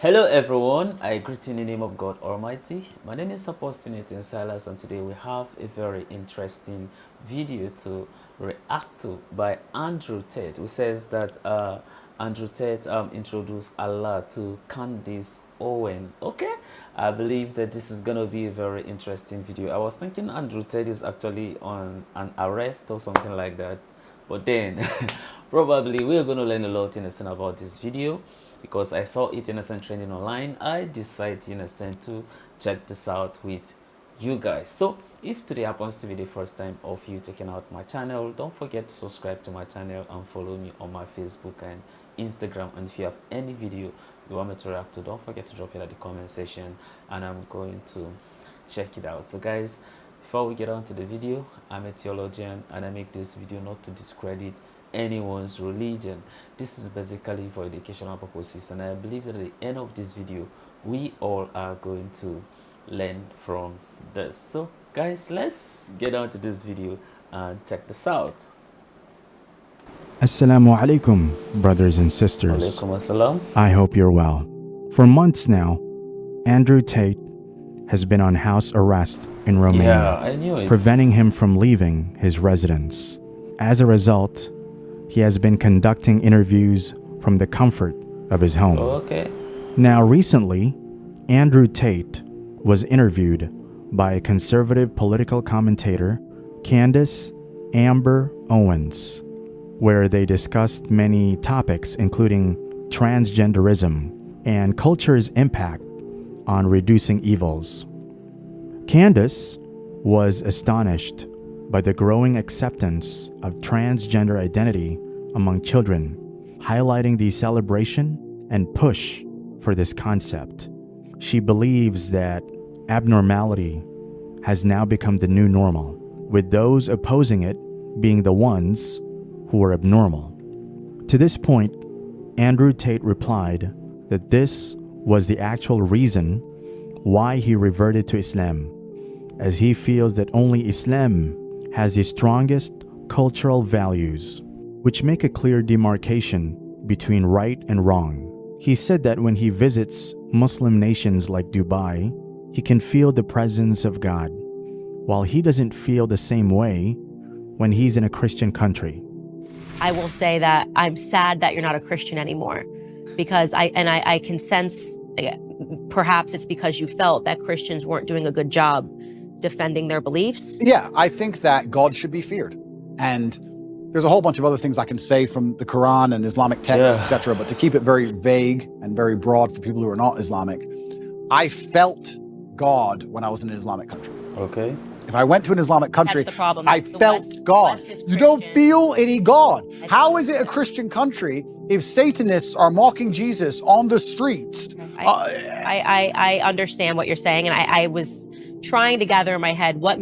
Hello everyone, I greet you in the name of God Almighty. My name is Apostle Silas, and today we have a very interesting video to react to by Andrew Tate, who says that Andrew Tate introduced Allah to Candace Owen. Okay, I believe that this is gonna be a very interesting video. I was thinking Andrew Tate is actually on an arrest or something like that, but then probably we're going to learn a lot about this video because I saw it trending online. I decided to check this out with you guys. So if today happens to be the first time of you checking out my channel, don't forget to subscribe to my channel and follow me on my Facebook and Instagram. And if you have any video you want me to react to, don't forget to drop it at the comment section and I'm going to check it out. So guys, before we get on to the video, I'm a theologian and I make this video not to discredit anyone's religion. This is basically for educational purposes, and I believe that at the end of this video we all are going to learn from this. So guys, let's get on to this video and check this out. Assalamu alaikum, brothers and sisters. Alaikum assalam. I hope you're well. For months now, Andrew Tate has been on house arrest in Romania, Yeah, I knew it. preventing him from leaving his residence. As a result, he has been conducting interviews from the comfort of his home. Okay. Now, recently, Andrew Tate was interviewed by a conservative political commentator, Candace Amber Owens, where they discussed many topics including transgenderism and culture's impact on reducing evils. Candace was astonished by the growing acceptance of transgender identity among children, highlighting the celebration and push for this concept. She believes that abnormality has now become the new normal, with those opposing it being the ones who are abnormal. To this point, Andrew Tate replied that this was the actual reason why he reverted to Islam, as he feels that only Islam has the strongest cultural values, which make a clear demarcation between right and wrong. He said that when he visits Muslim nations like Dubai, he can feel the presence of God, while he doesn't feel the same way when he's in a Christian country. I will say that I'm sad that you're not a Christian anymore, because I can sense, perhaps it's because you felt that Christians weren't doing a good job defending their beliefs. Yeah, I think that God should be feared. And there's a whole bunch of other things I can say from the Quran and Islamic texts, etc. But to keep it very vague and very broad for people who are not Islamic, I felt God when I was in an Islamic country. Okay. If I went to an Islamic country, That's the problem. I The felt West- God. West is You don't Christian. feel any God. I How think is it a so. Christian country if Satanists are mocking Jesus on the streets? I understand what you're saying, and I was trying to gather in my head what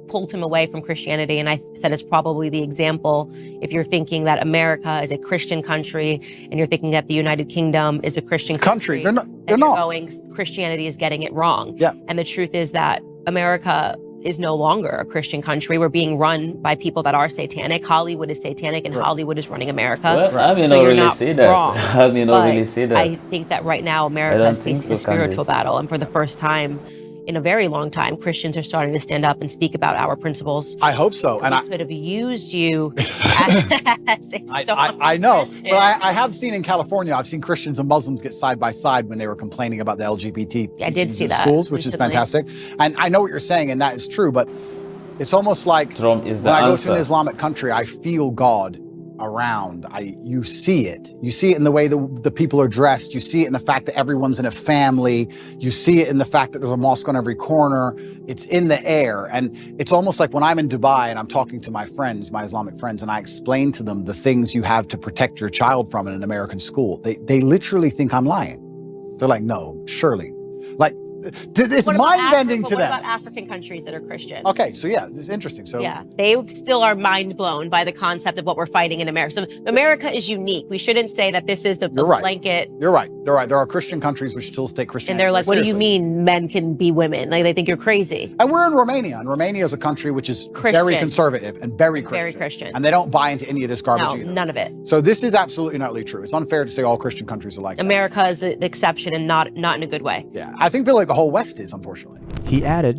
pulled him away from Christianity, and I said it's probably the example. If you're thinking that America is a Christian country, and you're thinking that the United Kingdom is a Christian country, They're not. and They're you're not. going, Christianity is getting it wrong. Yeah. And the truth is that America is no longer a Christian country. We're being run by people that are satanic. Hollywood is satanic, and Right. Hollywood is running America. Well, I may So not you're really not say that. wrong, I may not but really say that. I think that right now America don't is think facing so, a spiritual Candace. battle, and for the first time in a very long time, Christians are starting to stand up and speak about our principles. I hope so. And we could have used you as a I know, but I have seen in California, I've seen Christians and Muslims get side by side when they were complaining about the LGBT I did teachings see in that schools, which recently. is fantastic. And I know what you're saying, and that is true, but it's almost like Trump is the when I go to answer. an Islamic country, I feel God around. You see it. You see it in the way the people are dressed. You see it in the fact that everyone's in a family. You see it in the fact that there's a mosque on every corner. It's in the air. And it's almost like when I'm in Dubai and I'm talking to my friends, my Islamic friends, and I explain to them the things you have to protect your child from in an American school, they literally think I'm lying. They're like, no, surely. Like, It's What about mind-bending to What them. about African countries that are Christian? Okay, so yeah, this is interesting. So yeah, they still are mind blown by the concept of what we're fighting in America. So America is unique. We shouldn't say that this is the You're right. blanket. You're right. They're right. There are Christian countries which still take Christianity. And they're like, what do you seriously. mean men can be women? Like they think you're crazy. And we're in Romania, and Romania is a country which is Christian. very conservative and very Christian. Very Christian. And they don't buy into any of this garbage No, either. none of it. So this is absolutely not really true. It's unfair to say all Christian countries are like that. America is an exception and not in a good way. Yeah, I think like the whole West is, unfortunately. He added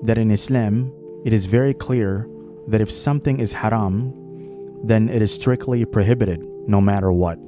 that in Islam, it is very clear that if something is haram, then it is strictly prohibited, no matter what.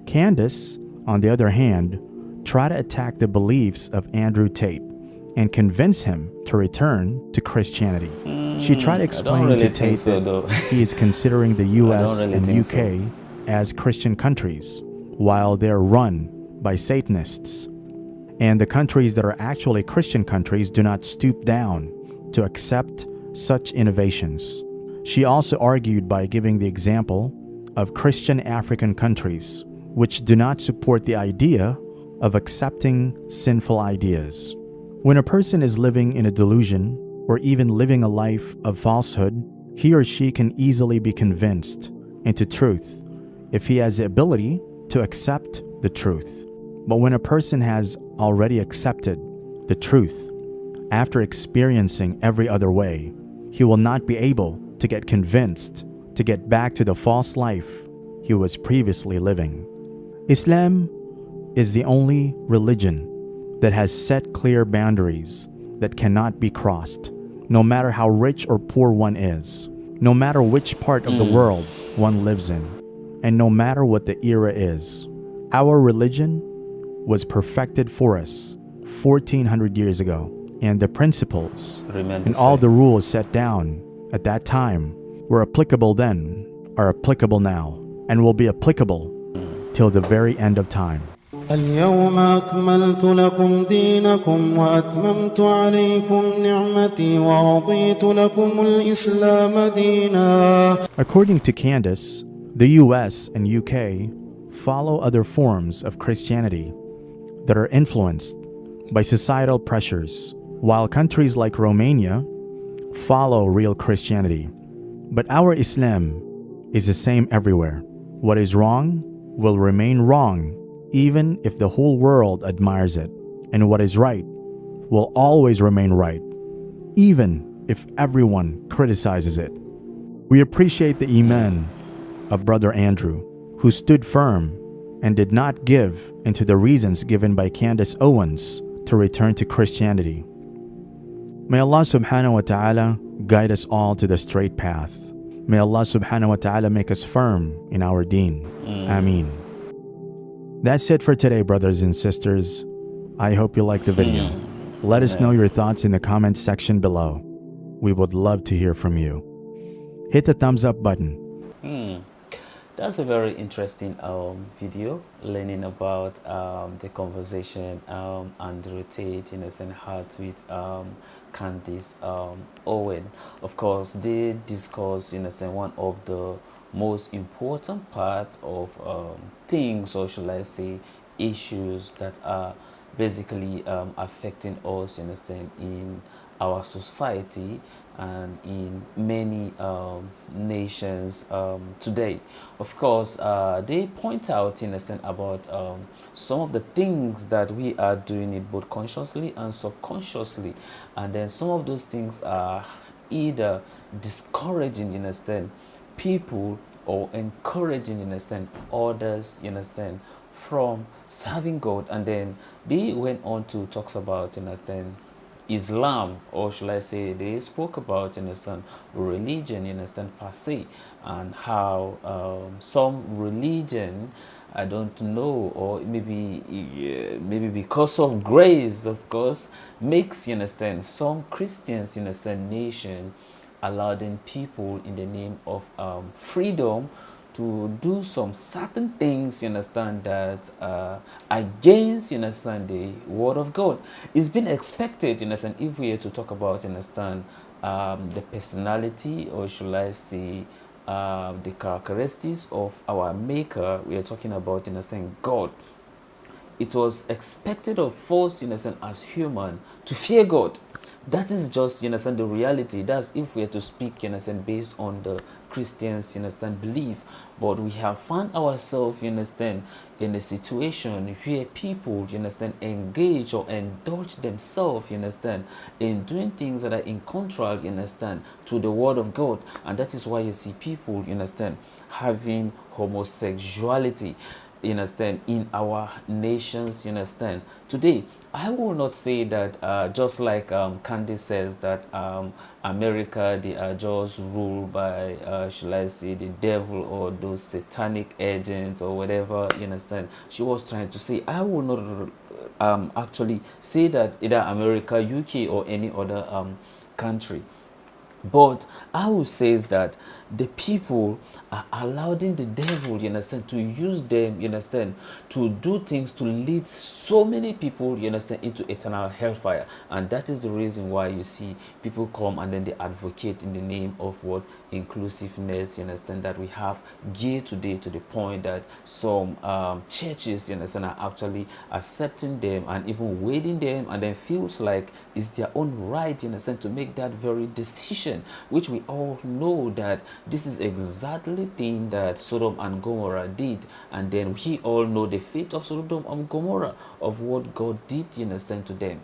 Candace, on the other hand, tried to attack the beliefs of Andrew Tate and convince him to return to Christianity. She tried to explain to Tate that he is considering the US and UK as Christian countries, while they're run by Satanists. And the countries that are actually Christian countries do not stoop down to accept such innovations. She also argued by giving the example of Christian African countries, which do not support the idea of accepting sinful ideas. When a person is living in a delusion or even living a life of falsehood, he or she can easily be convinced into truth if he has the ability to accept the truth. But when a person has already accepted the truth after experiencing every other way, he will not be able to get convinced to get back to the false life he was previously living. Islam is the only religion that has set clear boundaries that cannot be crossed, no matter how rich or poor one is, no matter which part of the world one lives in, and no matter what the era is. Our religion was perfected for us 1400 years ago, and the principles and all the rules set down at that time were applicable then, are applicable now, and will be applicable till the very end of time. اليوم أكملت لكم دينكم وأتممت عليكم نعمتي ورضيت لكم الإسلام دينا. According to Candace, the US and UK follow other forms of Christianity that are influenced by societal pressures, while countries like Romania follow real Christianity. But our Islam is the same everywhere. What is wrong will remain wrong even if the whole world admires it, and what is right will always remain right, even if everyone criticizes it. We appreciate the Iman of Brother Andrew, who stood firm and did not give into the reasons given by Candace Owens to return to Christianity. May Allah subhanahu wa ta'ala guide us all to the straight path. May Allah subhanahu wa ta'ala make us firm in our deen. Ameen. That's it for today, brothers and sisters. I hope you liked the video. Let us know your thoughts in the comments section below. We would love to hear from you. Hit the thumbs up button. That's a very interesting video, learning about the conversation Andrew Tate, and had with Candace Owen. Of course, they discuss, one of the most important part of things, or should I say issues, that are basically affecting us, in our society and in many nations today. Of course, they point out, about some of the things that we are doing it both consciously and subconsciously, and then some of those things are either discouraging, people, or encouraging, others, from serving God. And then they went on to talk about, Islam, or should I say, they spoke about, religion, per se, and how some religion, I don't know, or maybe because of grace, of course, makes, some Christians, nation, allowing people in the name of freedom to do some certain things, that against, the word of God. It's been expected, if we are to talk about, the personality, or should I say, the characteristics of our maker. We are talking about, God. it was expected of us, you understand, as human to fear God. That is just, you understand, the reality. That's if we are to speak, you understand, based on the Christians, you understand, belief. But we have found ourselves, you understand, in a situation where people, you understand, engage or indulge themselves, you understand, in doing things that are in contrary, you understand, to the word of God. And that is why you see people, you understand, having homosexuality, you understand, in our nations, you understand. Today, I will not say that just like Candace says that America, they are just ruled by, shall I say, the devil or those satanic agents or whatever, you understand. She was trying to say, I will not actually say that either America, UK, or any other country. But I will say is that the people are allowing the devil, you understand, to use them, you understand, to do things to lead so many people, you understand, into eternal hellfire. And that is the reason why you see people come and then they advocate in the name of what? Inclusiveness, you understand, that we have gay today, to the point that some churches, you understand, are actually accepting them and even wedding them, and then feels like it's their own right, you understand, to make that very decision, which we all know that this is exactly the thing that Sodom and Gomorrah did. And then we all know the fate of Sodom and Gomorrah, of what God did, you understand, to them.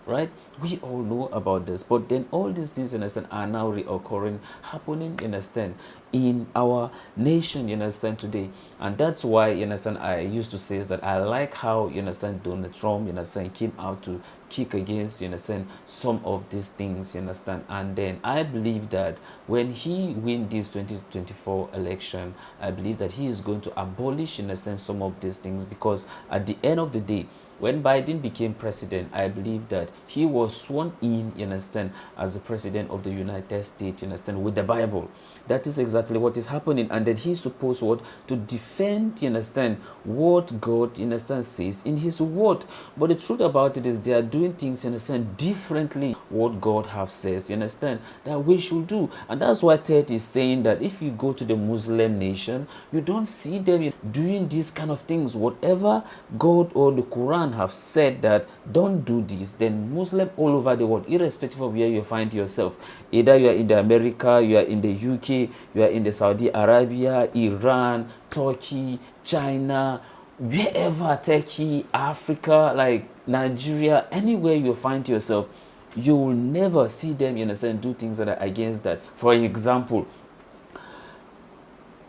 Right? We all know about this, but then all these things, you understand, are now reoccurring, happening, you understand, in our nation, you understand, today. And that's why, you understand, I used to say is that I like how, you understand, Donald Trump, you understand, came out to kick against, you understand, some of these things, you understand. And then I believe that when he win this 2024 election, I believe that he is going to abolish, you understand, some of these things, because at the end of the day, when Biden became president, I believe that he was sworn in, you understand, as the president of the United States, you understand, with the Bible. That is exactly what is happening. And then he's supposed what? To defend, you understand, what God, you understand, says in his word. But the truth about it is they are doing things, you understand, differently what God have says, you understand, that we should do. And that's why Tate is saying that if you go to the Muslim nation, you don't see them doing these kind of things. Whatever God or the Quran have said that don't do this, then Muslim all over the world, irrespective of where you find yourself, either you are in the America, you are in the UK, you are in the Saudi Arabia, Iran, Turkey, China, wherever, Turkey, Africa, like Nigeria, anywhere you find yourself, you will never see them, you understand, do things that are against that. For example,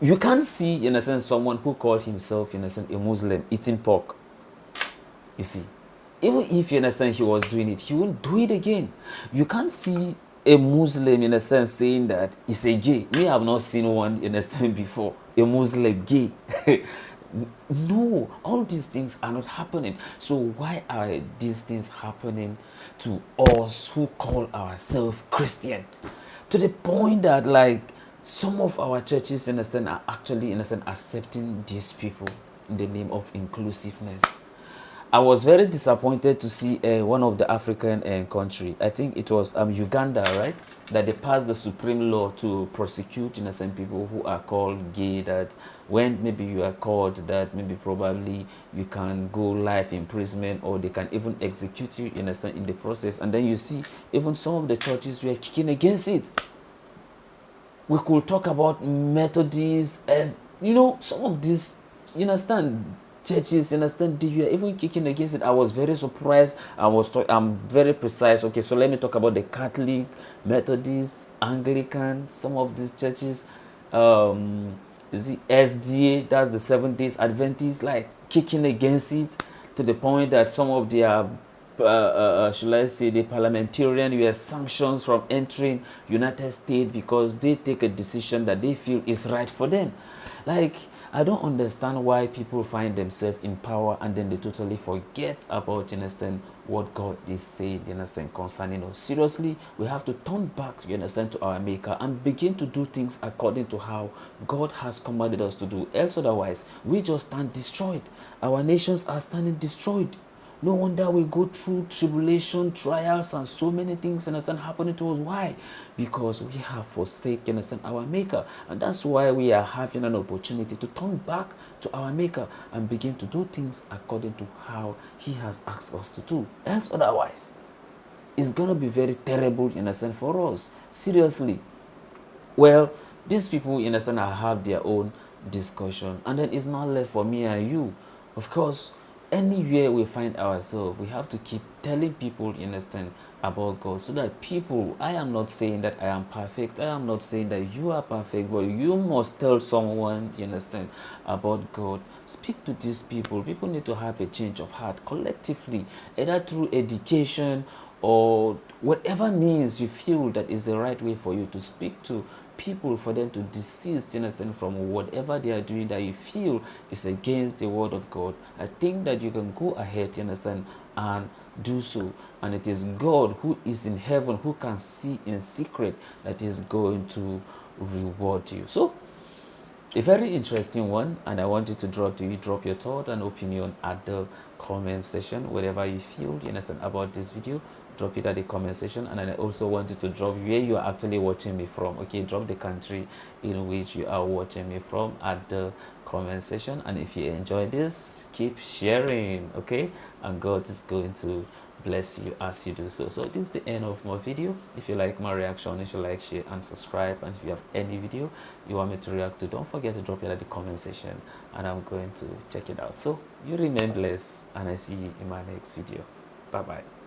you can't see, you understand, someone who called himself, you understand, a Muslim eating pork. You see, even if, you understand, he was doing it, he won't do it again. You can't see a Muslim, you understand, saying that he's a gay. Me, I have not seen one, you understand, before. A Muslim gay. No, all these things are not happening. So why are these things happening to us who call ourselves Christian? To the point that, like, some of our churches, understand, are actually, understand, accepting these people in the name of inclusiveness. I was very disappointed to see one of the African country, I think it was Uganda, right, that they passed the supreme law to prosecute innocent people who are called gay, that when maybe you are caught, that maybe probably you can go life imprisonment, or they can even execute you, innocent, in the process. And then you see even some of the churches were kicking against it. We could talk about Methodists, and some of these, you understand, churches, you understand, they were even kicking against it. I was very surprised. I'm very precise. Okay, so let me talk about the Catholic, Methodist, Anglican, some of these churches, is the SDA, that's the Seventh Days Adventists, like kicking against it, to the point that some of their should I say, the parliamentarian were sanctions from entering United States because they take a decision that they feel is right for them. Like, I don't understand why people find themselves in power and then they totally forget about, you understand, what God is saying, you understand, concerning us. Seriously, we have to turn back, you understand, to our Maker and begin to do things according to how God has commanded us to do. Else otherwise, we just stand destroyed. Our nations are standing destroyed. No wonder we go through tribulation, trials, and so many things, understand, happening to us. Why? Because we have forsaken, understand, our Maker. And that's why we are having an opportunity to turn back to our Maker and begin to do things according to how He has asked us to do. Else, otherwise, it's going to be very terrible, in a sense, for us. Seriously. Well, these people, in a sense, have their own discussion. And then it's not left for me and you. Of course, anywhere we find ourselves, we have to keep telling people, you understand, about God, so that people, I am not saying that I am perfect, I am not saying that you are perfect, but you must tell someone, you understand, about God. Speak to these people. People need to have a change of heart collectively, either through education or whatever means you feel that is the right way for you to speak to people, for them to desist, you understand, from whatever they are doing that you feel is against the word of God. I think that you can go ahead, you understand, and do so. And it is God who is in heaven, who can see in secret, that is going to reward you. So a very interesting one, and I want you to drop your thought and opinion at the comment section. Whatever you feel, you understand, about this video, drop it at the comment section. And I also want you to drop where you are actually watching me from. Okay, drop the country in which you are watching me from at the comment section. And if you enjoy this, keep sharing, okay, and God is going to bless you as you do so. So this is the end of my video. If you like my reaction, you should like, share, and subscribe. And if you have any video you want me to react to, don't forget to drop it at the comment section, and I'm going to check it out. So you remain blessed, and I see you in my next video. Bye bye.